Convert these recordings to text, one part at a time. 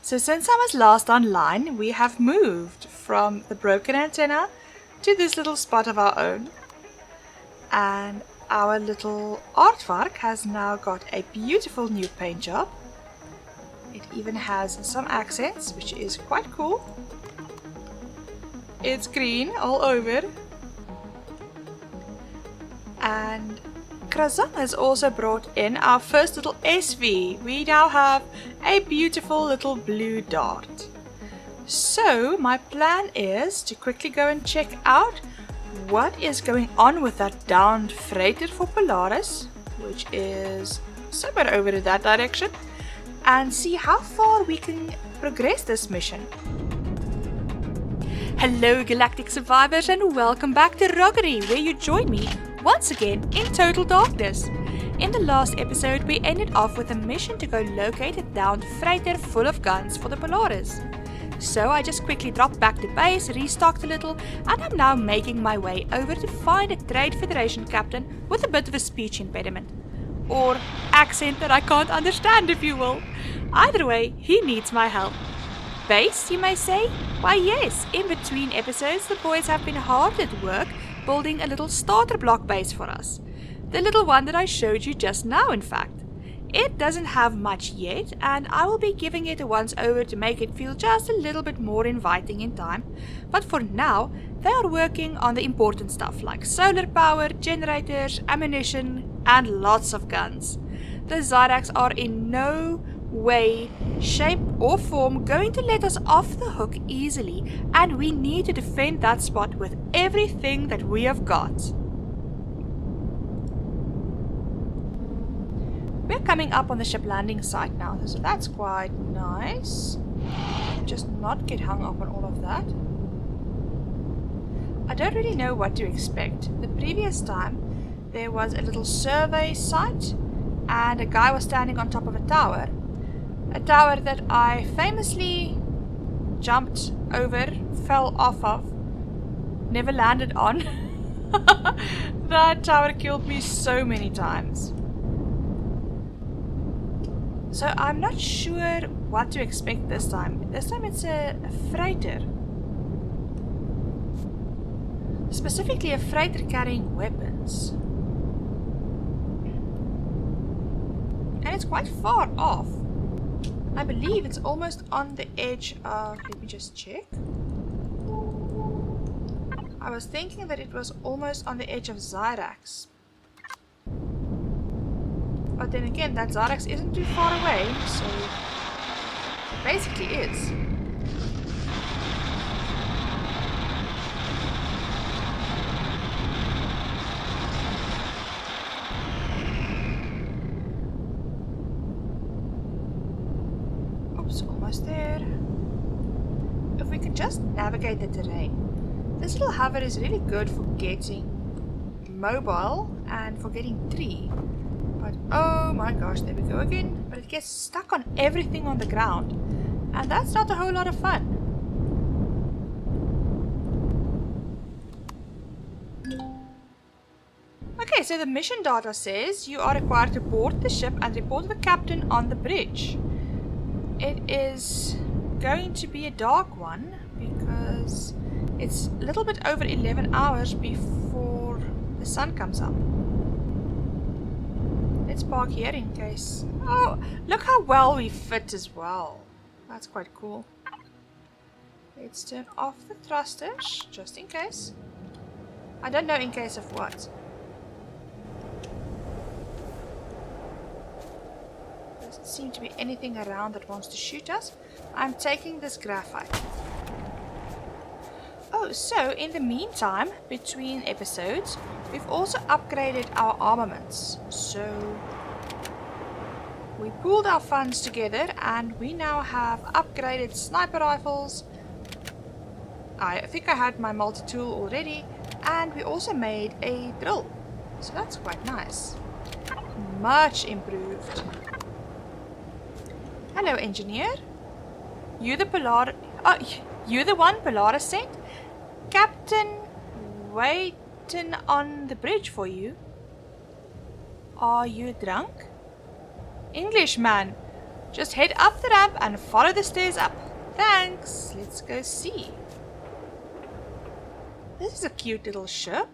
So since I was last online, we have moved from the broken antenna to this little spot of our own. And our little aardvark has now got a beautiful new paint job. It even has some accents, which is quite cool. It's green all over. And Krazan has also brought in our first little SV. We now have a beautiful little blue dart. So my plan is to quickly go and check out what is going on with that downed freighter for Polaris, which is somewhere over in that direction, and see how far we can progress this mission. Hello galactic survivors, and welcome back to Roggery, where you join me once again in total darkness. In the last episode we ended off with a mission to go locate a downed freighter full of guns for the Polaris. So I just quickly dropped back to base, restocked a little, and I'm now making my way over to find a Trade Federation captain with a bit of a speech impediment. Or accent that I can't understand, if you will. Either way, he needs my help. Base, you may say? Why yes, in between episodes the boys have been hard at work building a little starter block base for us. The little one that I showed you just now, in fact. It doesn't have much yet, and I will be giving it a once over to make it feel just a little bit more inviting in time. But for now, they are working on the important stuff like solar power, generators, ammunition, and lots of guns. The Zyrax are in no way, shape or form going to let us off the hook easily, and we need to defend that spot with everything that we have got. We're coming up on the ship landing site now, so that's quite nice. Just not get hung up on all of that. I don't really know what to expect. The previous time there was a little survey site and a guy was standing on top of a tower. A tower that I famously jumped over, fell off of, never landed on. That tower killed me so many times. So I'm not sure what to expect this time. This time it's a freighter. Specifically a freighter carrying weapons. And it's quite far off. I believe it's almost on the edge of... Let me just check. I was thinking that it was almost on the edge of Zyrax. But then again, that Zyrax isn't too far away, so it basically is. Oops, almost there. If we could just navigate the terrain. This little hover is really good for getting mobile and for getting tree. But oh my gosh, there we go again. But it gets stuck on everything on the ground, and that's not a whole lot of fun. Okay, so the mission data says you are required to board the ship and report to the captain on the bridge. It is going to be a dark one because it's a little bit over 11 hours before the sun comes up. Let's park here in case. Oh, look how well we fit as well. That's quite cool. Let's turn off the thrusters just in case. I don't know in case of what. Doesn't seem to be anything around that wants to shoot us. I'm taking this graphite. Oh, so in the meantime, between episodes, we've also upgraded our armaments. So we pooled our funds together and we now have upgraded sniper rifles. I think I had my multi-tool already, and we also made a drill. So that's quite nice. Much improved. Hello, engineer. You the one Polaris sent? Captain waiting on the bridge for you. Are you drunk? English man. Just head up the ramp and follow the stairs up. Thanks. Let's go see. This is a cute little ship.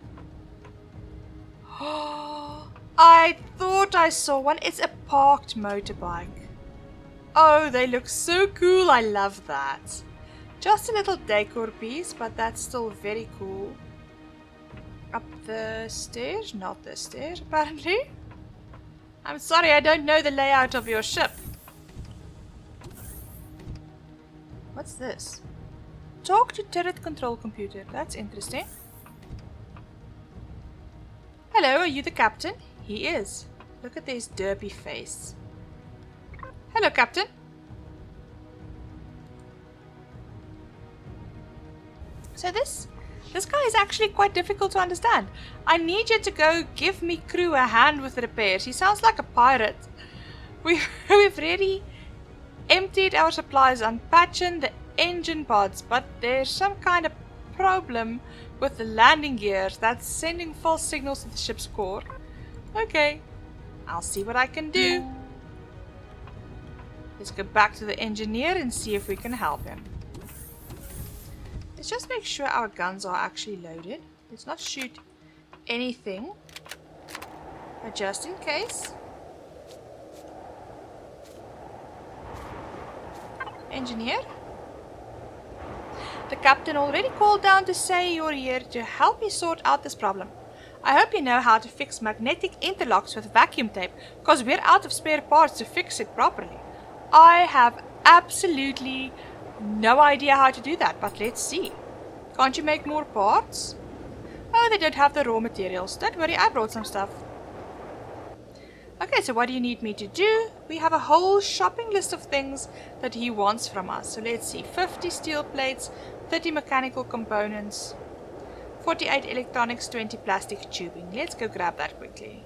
I thought I saw one. It's a parked motorbike. Oh, they look so cool. I love that. Just a little decor piece, but that's still very cool. Up the stairs? Not the stairs, apparently. I'm sorry, I don't know the layout of your ship. What's this? Talk to turret control computer. That's interesting. Hello, are you the captain? He is. Look at this derpy face. Hello, Captain. So this guy is actually quite difficult to understand. I need you to go give me crew a hand with the repairs. He sounds like a pirate. We've already emptied our supplies on patching the engine pods, but there's some kind of problem with the landing gears that's sending false signals to the ship's core. Okay, I'll see what I can do. Let's go back to the engineer and see if we can help him. Let's just make sure our guns are actually loaded. Let's not shoot anything. But just in case. Engineer? The captain already called down to say you're here to help me sort out this problem. I hope you know how to fix magnetic interlocks with vacuum tape, because we're out of spare parts to fix it properly. I have absolutely no idea how to do that, but let's see. Can't you make more parts? Oh, they don't have the raw materials. Don't worry, I brought some stuff. Okay, so what do you need me to do? We have a whole shopping list of things that he wants from us. So let's see. 50 steel plates, 30 mechanical components, 48 electronics, 20 plastic tubing. Let's go grab that quickly.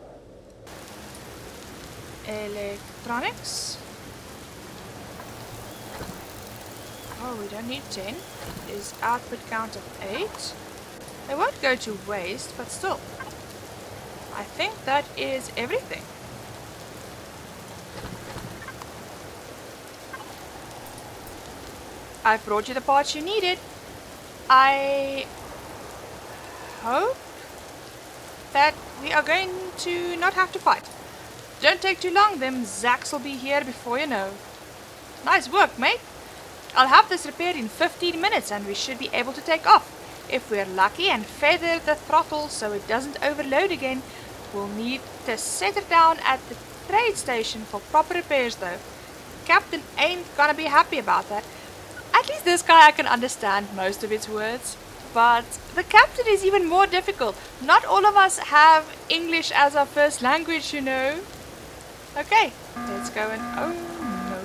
Electronics. Oh, we don't need 10. There's output count of 8. They won't go to waste, but still. I think that is everything. I've brought you the parts you needed. I hope that we are going to not have to fight. Don't take too long, them Zacks will be here before you know. Nice work, mate. I'll have this repaired in 15 minutes and we should be able to take off. If we're lucky and feather the throttle so it doesn't overload again, we'll need to set it down at the trade station for proper repairs though. Captain ain't gonna be happy about that. At least this guy I can understand most of its words. But the captain is even more difficult. Not all of us have English as our first language, you know. Okay, let's go and... oh no.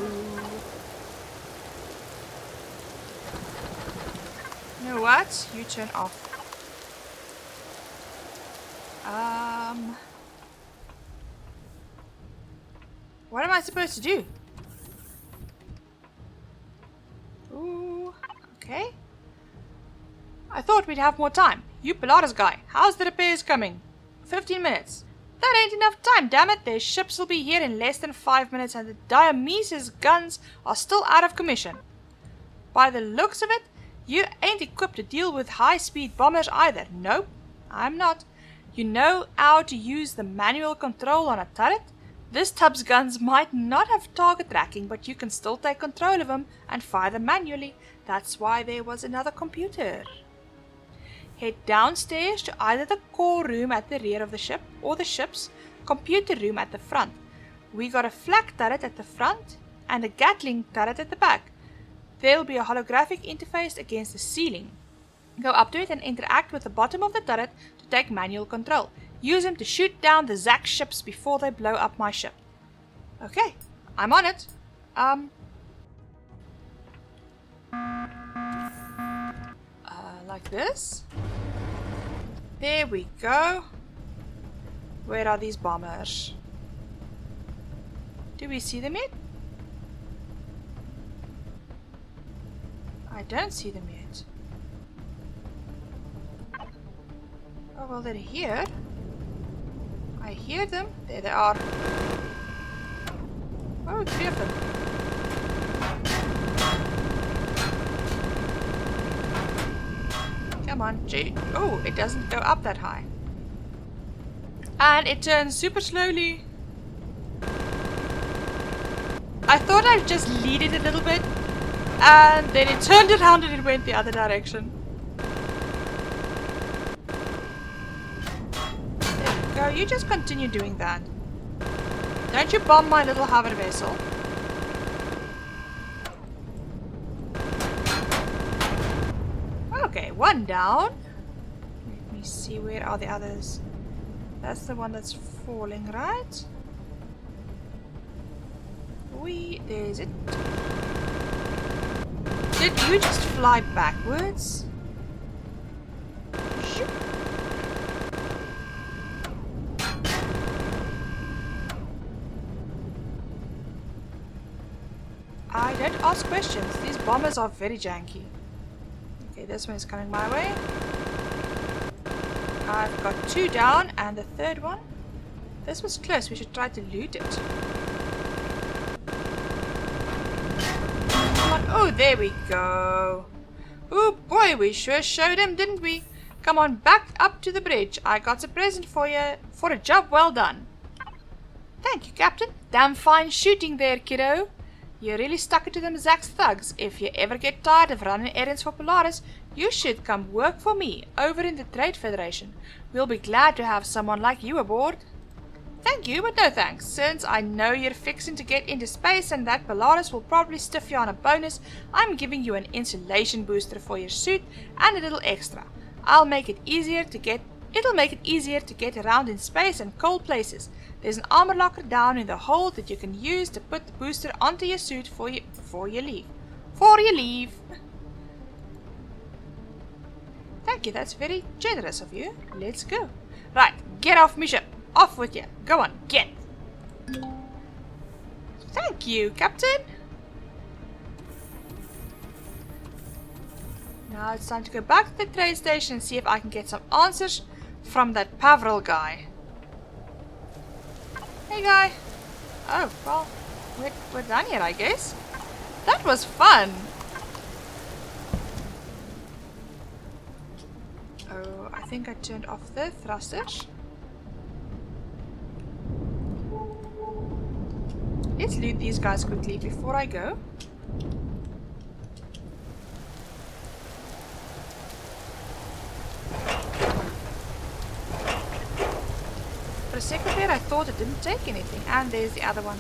You know what? You turn off. What am I supposed to do? Ooh, okay. I thought we'd have more time. You Pilatus guy, how's the repairs coming? 15 minutes. That ain't enough time, damn it. Their ships will be here in less than 5 minutes and the Dionysus guns are still out of commission. By the looks of it, you ain't equipped to deal with high-speed bombers either. Nope, I'm not. You know how to use the manual control on a turret? This tub's guns might not have target tracking, but you can still take control of them and fire them manually. That's why there was another computer. Head downstairs to either the core room at the rear of the ship or the ship's computer room at the front. We got a flak turret at the front and a Gatling turret at the back. There'll be a holographic interface against the ceiling. Go up to it and interact with the bottom of the turret to take manual control. Use them to shoot down the Zack ships before they blow up my ship. Okay, I'm on it. Like this. There we go. Where are these bombers? Do we see them yet? I don't see them yet. Oh, well, they're here. I hear them. There they are. Oh, 3 of them. come on. Gee. Oh, it doesn't go up that high. And it turns super slowly. I thought I'd just lead it a little bit. And then it turned around and it went the other direction. There we go. You just continue doing that. Don't you bomb my little hover vessel. Okay, one down. Let me see, where are the others? That's the one that's falling, right? There's it. Did you just fly backwards? Shoot. I don't ask questions. These bombers are very janky. Okay, this one is coming my way. I've got 2 down and the third one. This was close. We should try to loot it. Come on. Oh, there we go. Oh boy, we sure showed him, didn't we? Come on, back up to the bridge. I got a present for you for a job well done. Thank you, Captain. Damn fine shooting there, kiddo. You really stuck it to them Zax thugs. If you ever get tired of running errands for Polaris, you should come work for me over in the Trade Federation. We'll be glad to have someone like you aboard. Thank you, but no thanks. Since I know you're fixing to get into space and that Polaris will probably stiff you on a bonus, I'm giving you an insulation booster for your suit and a little extra. It'll make it easier to get around in space and cold places. There's an armor locker down in the hold that you can use to put the booster onto your suit before you leave. Thank you, that's very generous of you. Let's go. Right, get off my ship. Off with you. Go on, get. Thank you, Captain. Now it's time to go back to the trade station and see if I can get some answers from that Pavril guy. Hey guy. Oh, well, we're done here, I guess. That was fun. Oh, I think I turned off the thrusters. Let's loot these guys quickly before I go. For a second there I thought it didn't take anything. And there's the other one.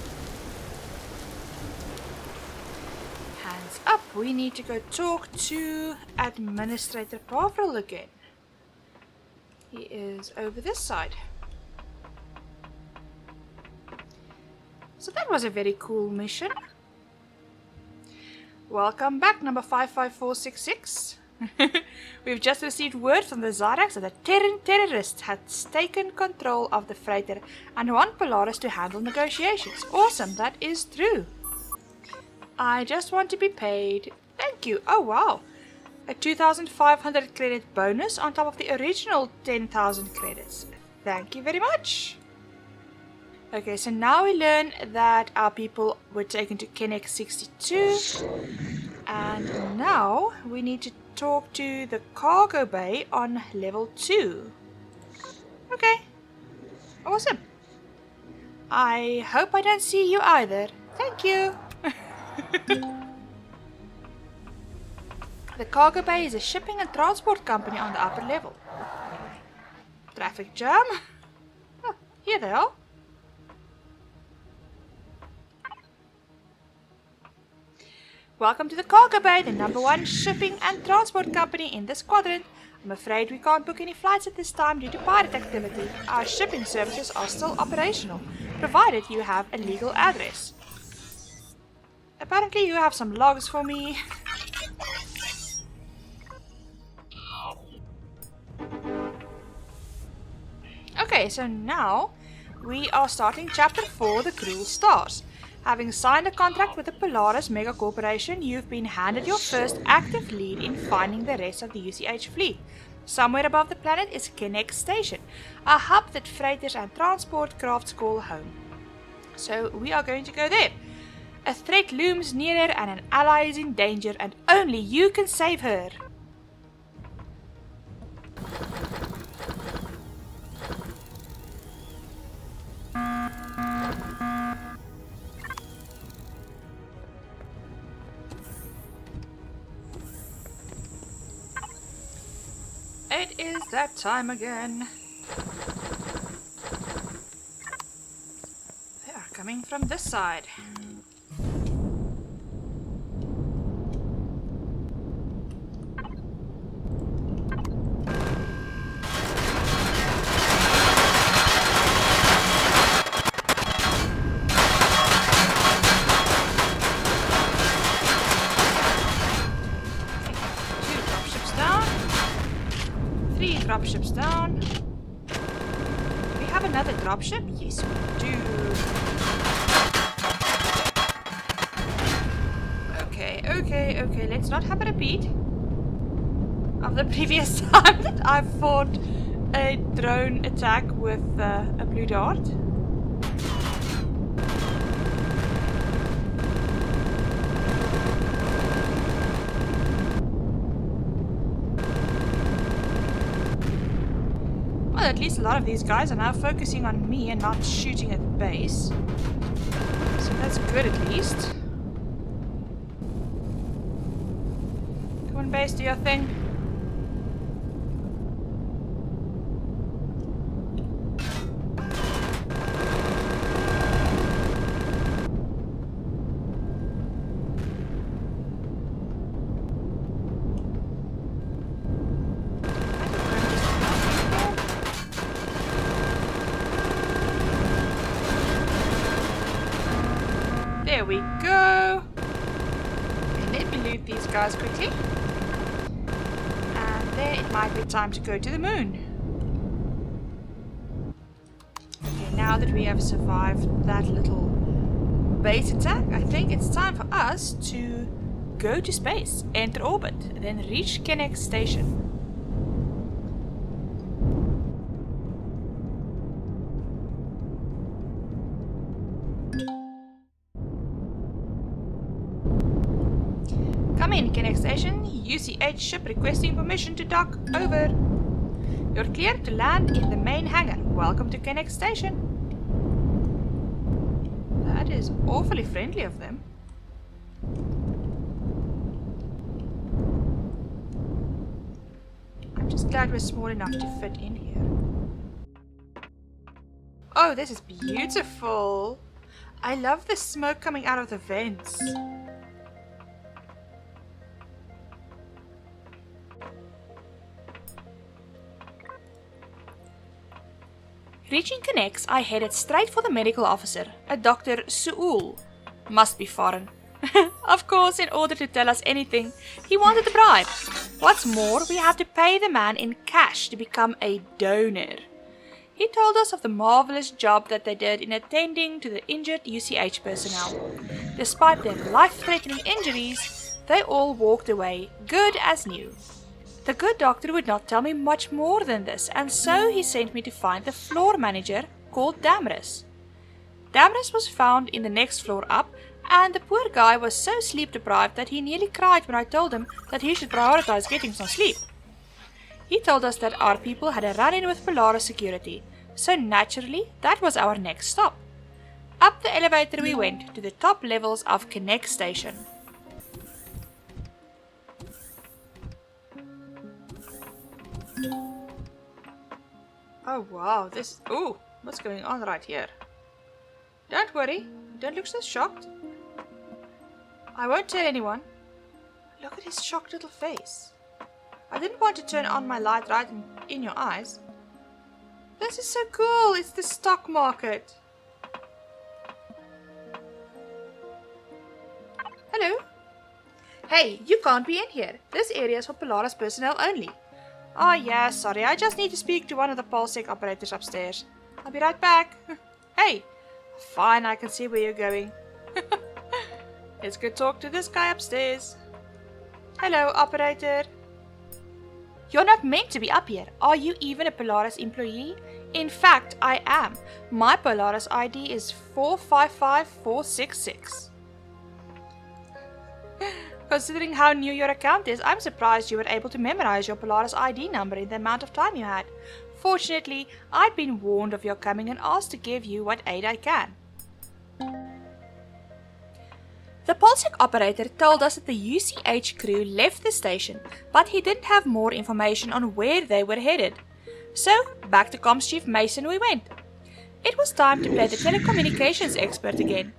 Hands up. We need to go talk to Administrator Pavril again. He is over this side. So that was a very cool mission. Welcome back, number 55466. We've just received word from the Zyrax that the Terran terrorists had taken control of the freighter and want Polaris to handle negotiations. Awesome, that is true. I just want to be paid. Thank you. Oh wow. A 2,500 credit bonus on top of the original 10,000 credits. Thank you very much. Okay, so now we learn that our people were taken to Kennex 62. And now we need to talk to the cargo bay on level 2. Okay. Awesome. I hope I don't see you either. Thank you. The cargo bay is a shipping and transport company on the upper level. Traffic jam. Oh, here they are. Welcome to the cargo bay, the #1 shipping and transport company in this quadrant. I'm afraid we can't book any flights at this time due to pirate activity. Our shipping services are still operational, provided you have a legal address. Apparently you have some logs for me. Okay, so now we are starting chapter 4, The Cruel Stars. Having signed a contract with the Polaris Mega Corporation, you've been handed your first active lead in finding the rest of the UCH fleet. Somewhere above the planet is Kennex Station, a hub that freighters and transport crafts call home. So we are going to go there. A threat looms nearer and an ally is in danger and only you can save her. It is that time again. They are coming from this side. Dropships down. Do we have another dropship? Yes, we do. Okay. Let's not have a repeat of the previous time that I fought a drone attack with a blue dart. Well, at least a lot of these guys are now focusing on me and not shooting at the base. So that's good at least. Come on, base, do your thing. There we go. And let me loot these guys quickly. And there it might be time to go to the moon. Okay, now that we have survived that little base attack, I think it's time for us to go to space, enter orbit, then reach Kennex Station. Come in, Kennex Station. UCH ship requesting permission to dock. Over. You're cleared to land in the main hangar. Welcome to Kennex Station. That is awfully friendly of them. I'm just glad we're small enough to fit in here. Oh, this is beautiful. I love the smoke coming out of the vents. Reaching Kennex, I headed straight for the medical officer, a Dr. Su'ul. Must be foreign. Of course, in order to tell us anything, he wanted a bribe. What's more, we had to pay the man in cash to become a donor. He told us of the marvelous job that they did in attending to the injured UCH personnel. Despite their life-threatening injuries, they all walked away good as new. The good doctor would not tell me much more than this, and so he sent me to find the floor manager called Damaris. Damaris was found in the next floor up, and the poor guy was so sleep deprived that he nearly cried when I told him that he should prioritize getting some sleep. He told us that our people had a run-in with Polaris security, so naturally that was our next stop. Up the elevator we went to the top levels of Kennex Station. Oh wow, ooh, what's going on right here? Don't worry, don't look so shocked. I won't tell anyone. Look at his shocked little face. I didn't want to turn on my light right in your eyes. This is so cool, it's the stock market. Hello? Hey, you can't be in here. This area is for Polaris personnel only. Oh yeah, sorry, I just need to speak to one of the PulseSec operators upstairs. I'll be right back. Hey, fine, I can see where you're going. Let's go talk to this guy upstairs. Hello, operator. You're not meant to be up here. Are you even a Polaris employee? In fact, I am. My Polaris ID is 455466. Considering how new your account is, I'm surprised you were able to memorize your Polaris ID number in the amount of time you had. Fortunately, I'd been warned of your coming and asked to give you what aid I can. The Polsek operator told us that the UCH crew left the station, but he didn't have more information on where they were headed. So, back to Comms Chief Mason we went. It was time to play the telecommunications expert again,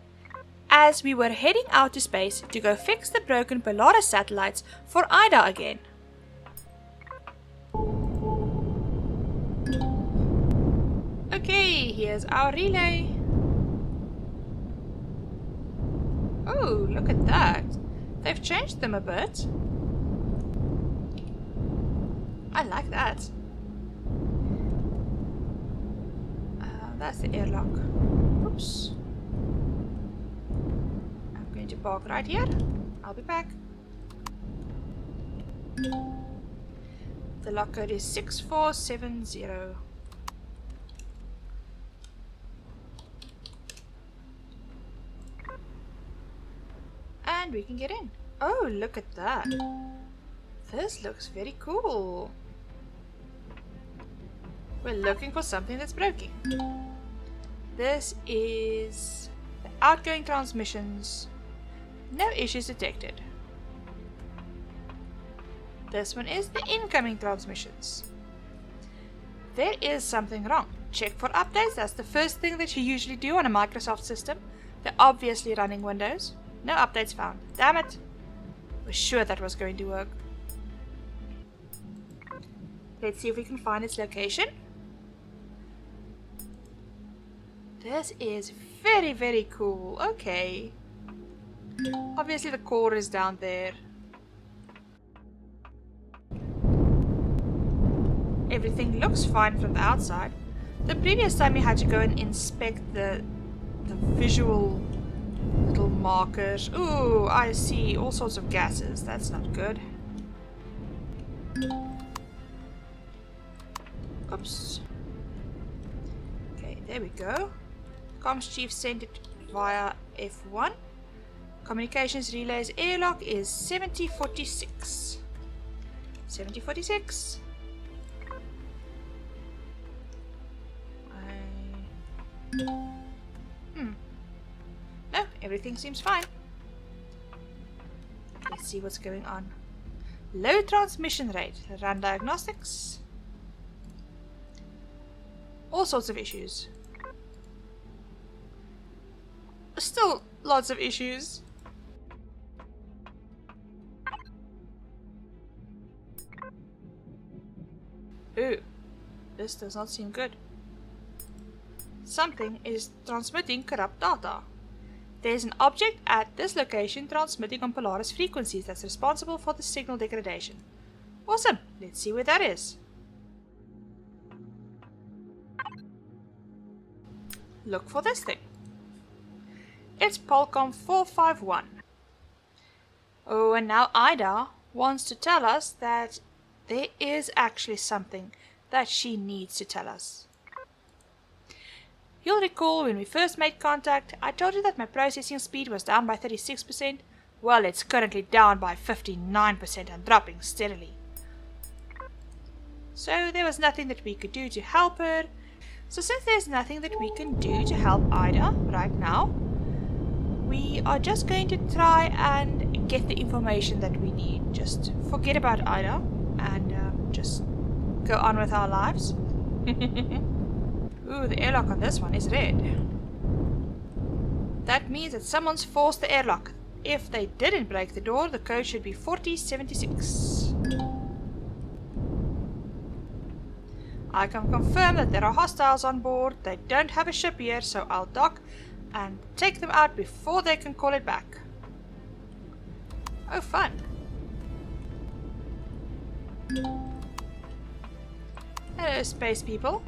as we were heading out to space to go fix the broken Polaris satellites for Ida again. Okay, here's our relay. Oh, look at that. They've changed them a bit. I like that. That's the airlock. Oops. I'm going to park right here. I'll be back. The lock code is 6470. And we can get in. Oh, look at that. This looks very cool. We're looking for something that's broken. This is the outgoing transmissions. No issues detected. This one is the incoming transmissions. There is something wrong. Check for updates. That's the first thing that you usually do on a Microsoft system. They're obviously running Windows. No updates found. Damn it. Was sure that was going to work. Let's see if we can find its location. This is very, very cool. Okay. Obviously the core is down there. Everything looks fine from the outside. The previous time you had to go and inspect the visual little markers. Ooh, I see all sorts of gases. That's not good. Oops. Okay, there we go. Comms Chief sent it via F1. Communications relays airlock is 7046. 7046. No, everything seems fine. Let's see what's going on. Low transmission rate. Run diagnostics. All sorts of issues. Still lots of issues. Ooh, this does not seem good. Something is transmitting corrupt data. There's an object at this location transmitting on Polaris frequencies that's responsible for the signal degradation. Awesome, let's see where that is. Look for this thing. It's Polcom 451. Oh, and now Ida wants to tell us that there is actually something that she needs to tell us. You'll recall when we first made contact, I told you that my processing speed was down by 36%. Well, it's currently down by 59% and dropping steadily. So there was nothing that we could do to help her. So since there's nothing that we can do to help Ida right now, we are just going to try and get the information that we need. Just forget about Ida and just go on with our lives. Ooh, the airlock on this one is red. That means that someone's forced the airlock. If they didn't break the door, the code should be 4076. I can confirm that there are hostiles on board. They don't have a ship here, so I'll dock and take them out before they can call it back. Oh, fun. Hello, space people.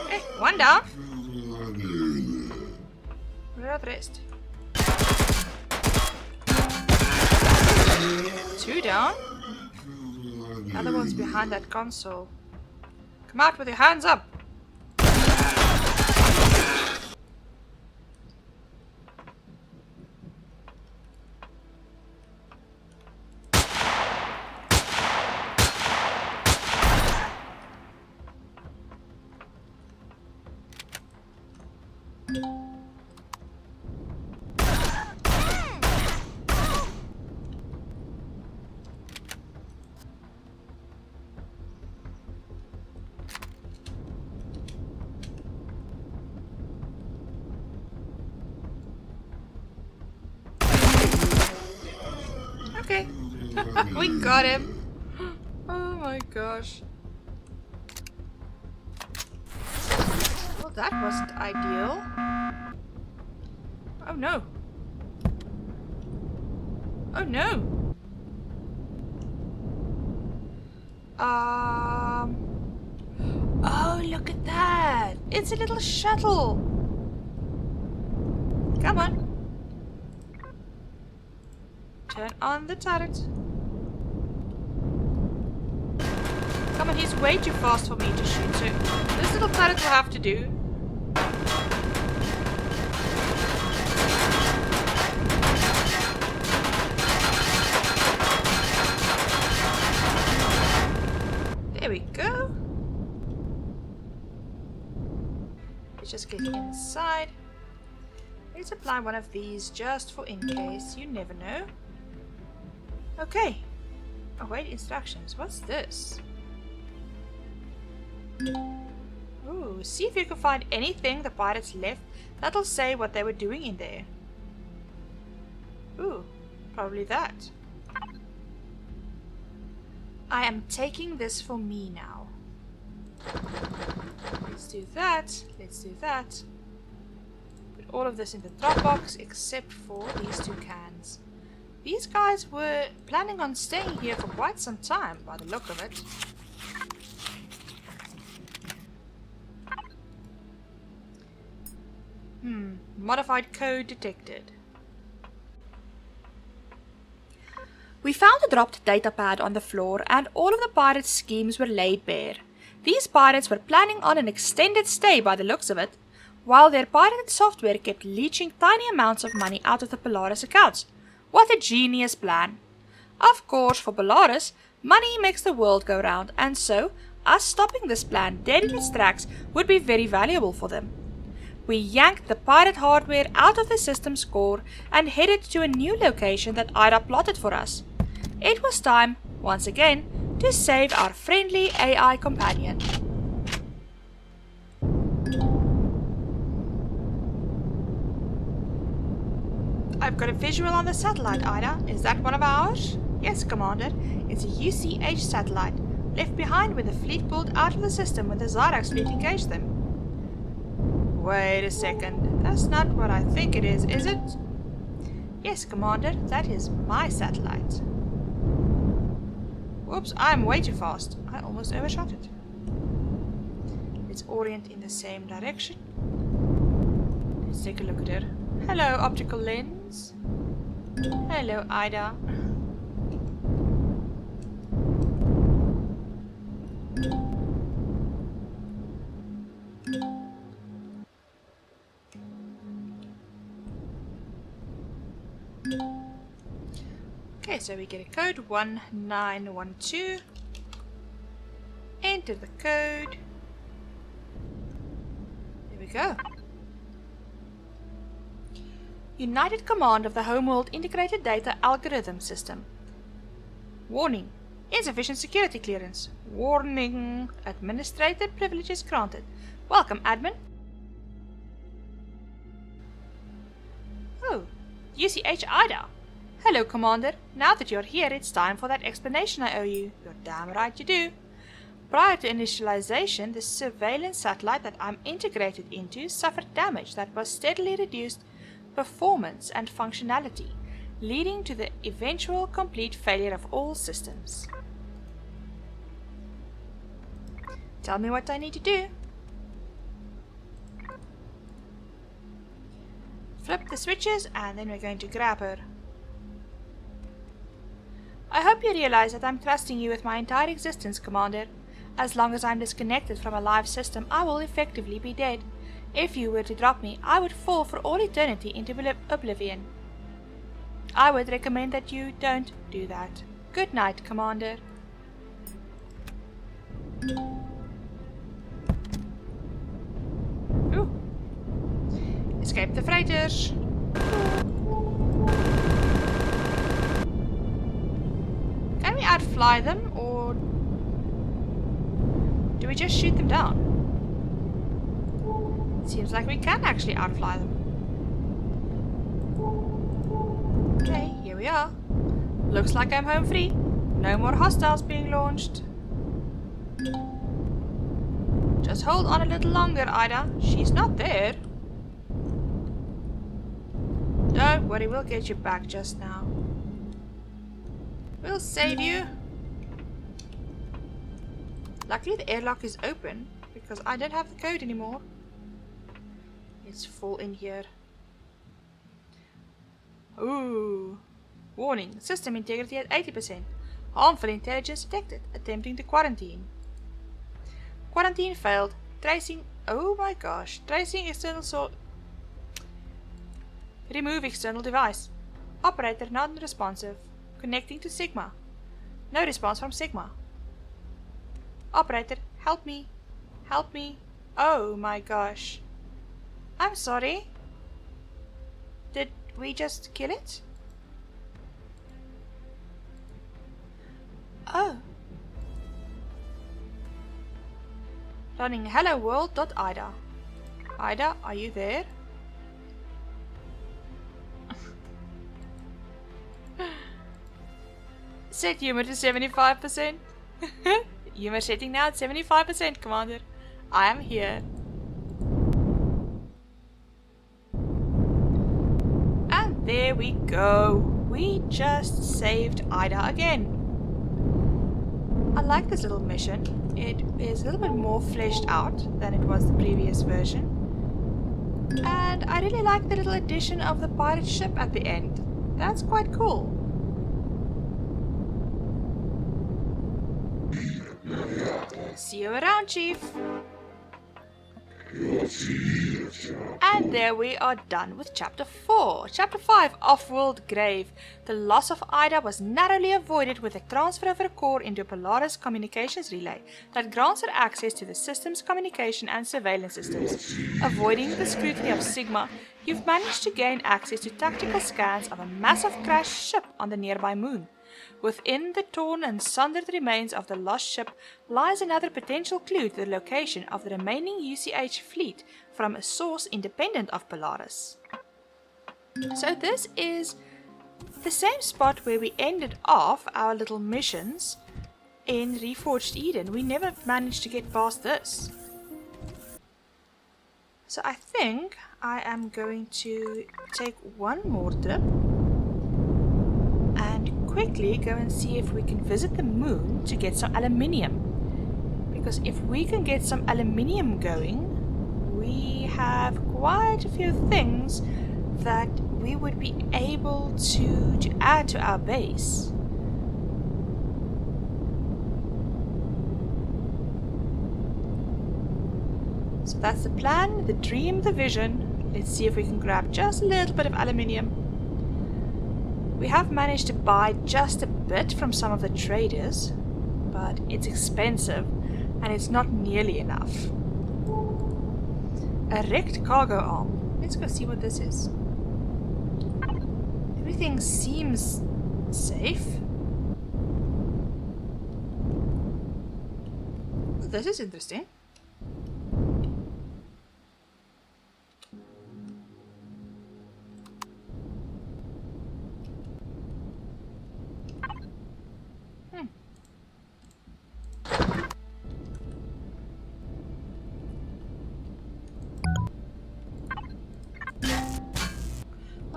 Okay, one down. Where are the rest? Two down. The other one's behind that console. Come out with your hands up. We got him. Oh my gosh. Well, that wasn't ideal. Oh no. Oh no. Oh, look at that. It's a little shuttle. Come on. Turn on the turret. Come on, he's way too fast for me to shoot, so this little turret will have to do. There we go. Let's just get inside. Let's apply one of these just for in case. You never know. Okay. Await instructions. What's this? Ooh, see if you can find anything the pirates left that'll say what they were doing in there. Ooh, probably that. I am taking this for me now. Let's do that. Let's do that. Put all of this in the drop box except for these 2 cans. These guys were planning on staying here for quite some time by the look of it. Modified code detected. We found a dropped data pad on the floor and all of the pirates' schemes were laid bare. These pirates were planning on an extended stay by the looks of it, while their pirated software kept leeching tiny amounts of money out of the Polaris accounts. What a genius plan! Of course, for Polaris, money makes the world go round, and so us stopping this plan dead in its tracks would be very valuable for them. We yanked the pirate hardware out of the system's core and headed to a new location that Ida plotted for us. It was time, once again, to save our friendly AI companion. I've got a visual on the satellite, Ida. Is that one of ours? Yes, Commander. It's a UCH satellite, left behind when the fleet pulled out of the system when the Zyrax fleet engaged them. Wait a second. That's not what I think it is it? Yes, Commander. That is my satellite. Whoops, I'm way too fast. I almost overshot it. Let's orient in the same direction. Let's take a look at her. Hello, optical lens. Hello, Ida. Okay, so we get a code 1912. Enter the code. There we go. United Command of the Homeworld Integrated Data Algorithm System. Warning. Insufficient security clearance. Warning. Administrator privileges granted. Welcome, admin. Oh, UCH Ida. Hello, Commander. Now that you're here, it's time for that explanation I owe you. You're damn right you do. Prior to initialization, the surveillance satellite that I'm integrated into suffered damage that was steadily reduced performance and functionality, leading to the eventual complete failure of all systems. Tell me what I need to do. Flip the switches and then we're going to grab her. I hope you realize that I'm trusting you with my entire existence, Commander. As long as I'm disconnected from a live system, I will effectively be dead. If you were to drop me, I would fall for all eternity into oblivion. I would recommend that you don't do that. Good night, Commander. Ooh. Escape the freighters. Can we outfly them, or do we just shoot them down? Seems like we can actually outfly them. Okay, here we are. Looks like I'm home free. No more hostiles being launched. Just hold on a little longer, Ida. She's not there. Don't worry, we'll get you back just now. We'll save you. Luckily the airlock is open because I don't have the code anymore. It's full in here. Ooh. Warning. System integrity at 80%. Harmful intelligence detected. Attempting to quarantine. Quarantine failed. Tracing. Oh my gosh. Tracing external source. Remove external device. Operator non-responsive. Connecting to Sigma. No response from Sigma. Operator, help me. Help me. Oh my gosh. I'm sorry. Did we just kill it? Oh. Running helloworld.ida. Ida, are you there? Set humor to 75%. Humor setting now at 75%, Commander. I am here. And there we go. We just saved Ida again. I like this little mission. It is a little bit more fleshed out than it was the previous version. And I really like the little addition of the pirate ship at the end. That's quite cool. See you around, Chief. And there we are done with Chapter 4. Chapter 5, Off-World Grave. The loss of Ida was narrowly avoided with a transfer of her core into a Polaris communications relay that grants her access to the system's communication and surveillance systems. Avoiding the scrutiny of Sigma, you've managed to gain access to tactical scans of a massive crashed ship on the nearby moon. Within the torn and sundered remains of the lost ship lies another potential clue to the location of the remaining UCH fleet from a source independent of Polaris. So this is the same spot where we ended off our little missions in Reforged Eden. We never managed to get past this. So I think I am going to take one more trip and quickly go and see if we can visit the moon to get some aluminium. Because if we can get some aluminium going, we have quite a few things that we would be able to add to our base. So that's the plan, the dream, the vision. Let's see if we can grab just a little bit of aluminium. We have managed to buy just a bit from some of the traders, but it's expensive and it's not nearly enough. A wrecked cargo arm. Let's go see what this is. Everything seems safe. This is interesting.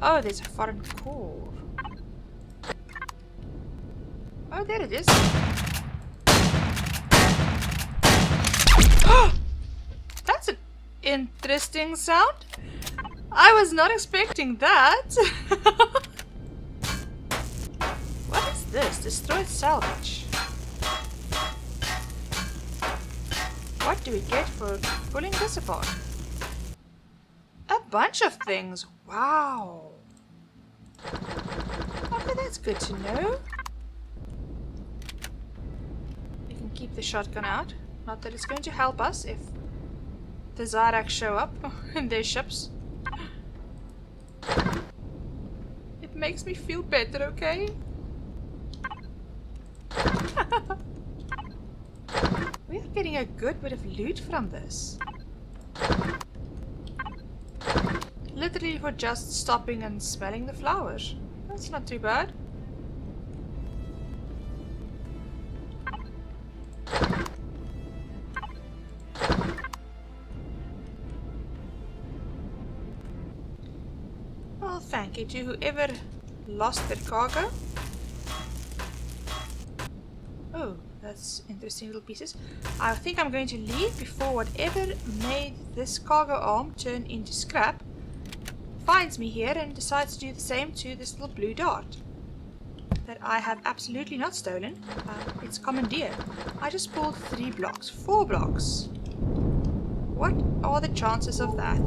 Oh, there's a foreign core. Oh, there it is. That's an interesting sound. I was not expecting that. What is this? Destroyed salvage. What do we get for pulling this apart? A bunch of things. Wow. Okay, that's good to know. We can keep the shotgun out. Not that it's going to help us if the Zyrax show up in their ships. It makes me feel better, okay? We're getting a good bit of loot from this. Literally for just stopping and smelling the flowers. That's not too bad. thank you to whoever lost their cargo. Oh, that's interesting little pieces. I think I'm going to leave before whatever made this cargo arm turn into scrap finds me here and decides to do the same to this little blue dart that I have absolutely not stolen. It's commandeered. I just pulled 3 blocks, 4 blocks. What are the chances of that?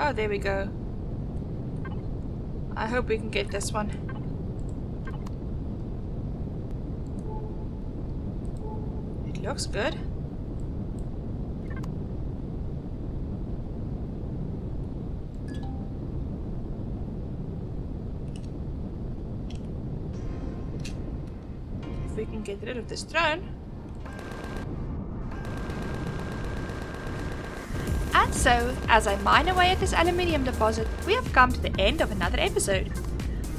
Oh, there we go. I hope we can get this one. It looks good. If we can get rid of this drone. And so, as I mine away at this aluminium deposit, we have come to the end of another episode.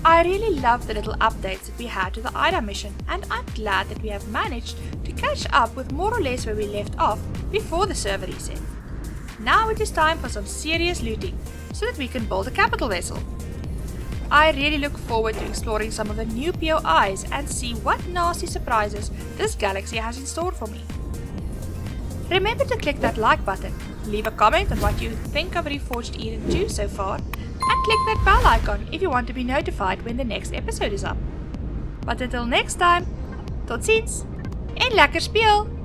I really love the little updates that we had to the Ida mission, and I'm glad that we have managed to catch up with more or less where we left off before the server reset. Now it is time for some serious looting, so that we can build a capital vessel. I really look forward to exploring some of the new POIs and see what nasty surprises this galaxy has in store for me. Remember to click that like button, leave a comment on what you think of Reforged Eden 2 so far, and click that bell icon if you want to be notified when the next episode is up. But until next time, tot ziens en lekker speel!